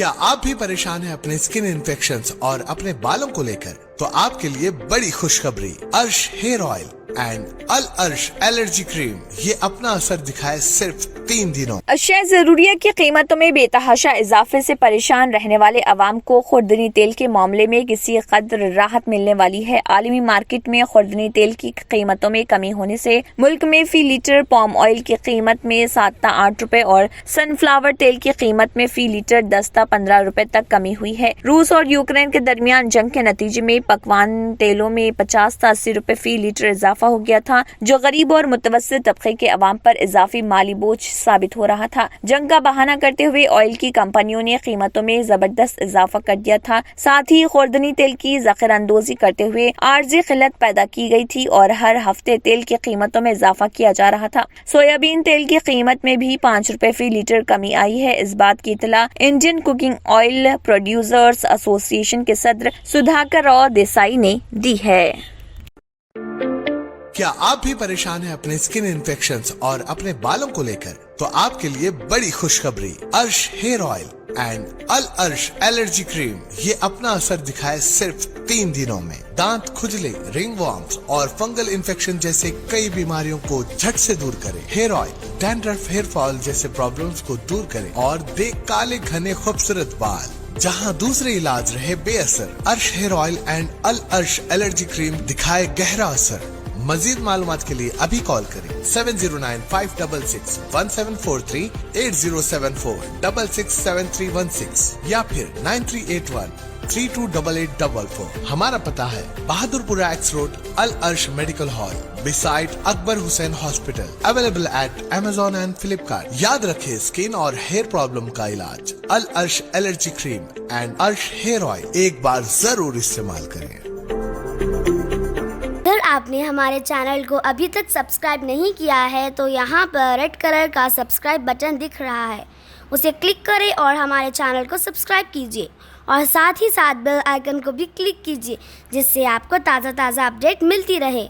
क्या आप भी परेशान हैं अपने स्किन इन्फेक्शंस और अपने बालों को लेकर? तो आपके लिए बड़ी खुशखबरी, अर्श हेयर ऑयल एंड अल अर्श एलर्जी क्रीम ये अपना असर दिखाए सिर्फ 3 दिनों। अशिया जरूरिया की कीमतों में बेतहाशा इजाफे से परेशान रहने वाले अवाम को खुर्दनी तेल के मामले में किसी कदर राहत मिलने वाली है। आलमी मार्केट में खुर्दनी तेल की कीमतों में कमी होने से मुल्क में फी लीटर पाम ऑयल की कीमत में 7 8 रुपए और सनफ्लावर तेल की कीमत में फी लीटर 10 15 रुपए तक कमी हुई है। रूस और यूक्रेन के दरमियान जंग के नतीजे में पकवान तेलों में 50 से 80 रुपए फी लीटर इजाफा हो गया था, जो गरीब और मुतवस्सित तबके के अवाम पर इजाफी माली बोझ साबित हो रहा था। जंग का बहाना करते हुए ऑयल की कंपनियों ने कीमतों में जबरदस्त इजाफा कर दिया था। साथ ही खुर्दनी तेल की ज़ख़ीराअंदोज़ी करते हुए आर्जी किल्लत पैदा की गई थी और हर हफ्ते तेल की कीमतों में इजाफा किया जा रहा था। सोयाबीन तेल की कीमत में भी 5 रुपए फी लीटर कमी आई है। इस बात की इतला Indian cooking oil producers association के सदर सुधाकर राव देसाई ने दी है। क्या आप भी परेशान हैं अपने स्किन इन्फेक्शंस और अपने बालों को लेकर? तो आपके लिए बड़ी खुशखबरी, अर्श हेयर ऑयल एंड अल अर्श एलर्जी क्रीम ये अपना असर दिखाए सिर्फ 3 दिनों में। दांत खुजले, रिंगवॉर्म्स और फंगल इन्फेक्शन जैसे कई बीमारियों को झट से दूर करे। Hair oil dandruff, hair fall जैसे प्रॉब्लम्स को दूर करे और दे काले घने खूबसूरत बाल। जहां दूसरे इलाज रहे बेअसर, अर्श हेयर ऑयल एंड अल अर्श एलर्जी क्रीम दिखाए गहरा असर। मजीद मालूमात के लिए अभी कॉल करें 7095661743, 8074667316 या फिर 9381328844। हमारा पता है बहादुरपुरा एक्स रोड, अल अर्श medical hall beside Akbar Hussain hospital, available at Amazon and Flipkart। याद रखें, स्किन और हेयर प्रॉब्लम का इलाज अल अर्श एलर्जी क्रीम एंड अर्श हेयर ऑयल एक बार जरूर इस्तेमाल करें। अगर आपने हमारे चैनल को अभी तक सब्सक्राइब नहीं किया है तो यहाँ पर रेड कलर का सब्सक्राइब बटन दिख रहा है, उसे क्लिक करें और हमारे चैनल को सब्सक्राइब कीजिए और साथ ही साथ बेल आइकन को भी क्लिक कीजिए, जिससे आपको ताज़ा अपडेट मिलती रहे।